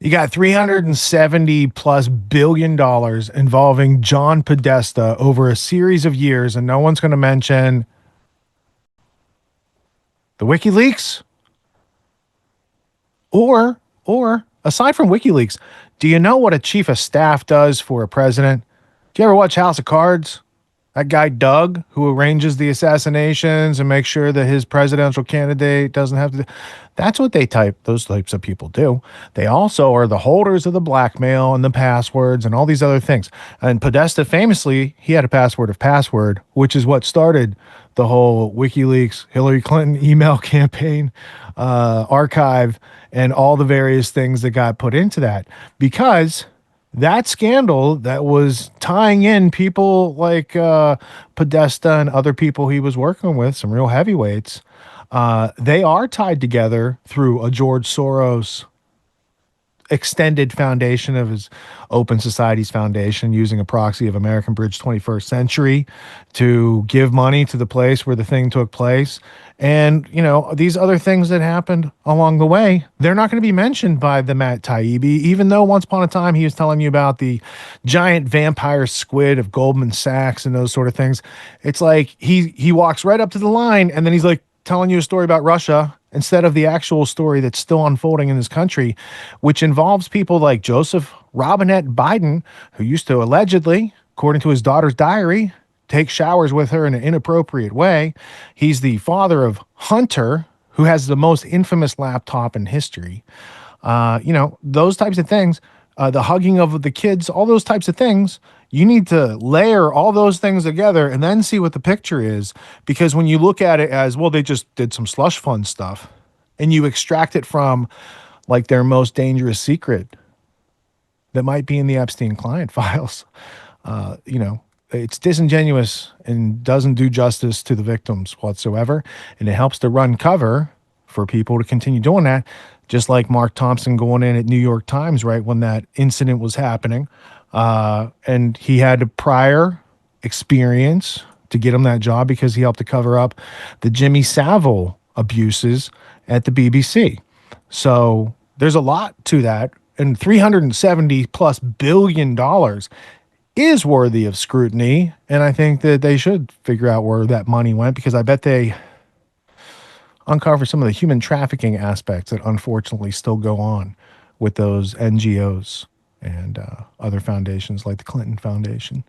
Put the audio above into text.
You got 370 plus billion dollars involving John Podesta over a series of years, and no one's going to mention the Wikileaks or aside from Wikileaks, do you know what a chief of staff does for a president? Do you ever watch House of Cards? That guy, Doug, who arranges the assassinations and makes sure that his presidential candidate doesn't have to. That's what those types of people do. They also are the holders of the blackmail and the passwords and all these other things. And Podesta famously, he had a password of password, which is what started the whole WikiLeaks, Hillary Clinton email campaign, archive, and all the various things that got put into that. Because that scandal that was tying in people like Podesta and other people he was working with, some real heavyweights, they are tied together through a George Soros extended foundation of his Open Societies Foundation, using a proxy of American Bridge 21st Century to give money to the place where the thing took place. And, you know, these other things that happened along the way, they're not going to be mentioned by the Matt Taibbi, even though once upon a time he was telling you about the giant vampire squid of Goldman Sachs and those sort of things. It's like he walks right up to the line and then he's like telling you a story about Russia instead of the actual story that's still unfolding in this country, which involves people like Joseph Robinette Biden, who used to allegedly, according to his daughter's diary, take showers with her in an inappropriate way. He's the father of Hunter, who has the most infamous laptop in history. You know, those types of things, the hugging of the kids, all those types of things. You need to layer all those things together and then see what the picture is. Because when you look at it as, well, they just did some slush fund stuff, and you extract it from like their most dangerous secret that might be in the Epstein client files, you know, it's disingenuous and doesn't do justice to the victims whatsoever. And it helps to run cover for people to continue doing that. Just like Mark Thompson going in at New York Times right when that incident was happening. And he had a prior experience to get him that job because he helped to cover up the Jimmy Savile abuses at the BBC. So there's a lot to that. And $370 plus billion is worthy of scrutiny. And I think that they should figure out where that money went, because I bet they uncover some of the human trafficking aspects that unfortunately still go on with those NGOs and other foundations like the Clinton Foundation.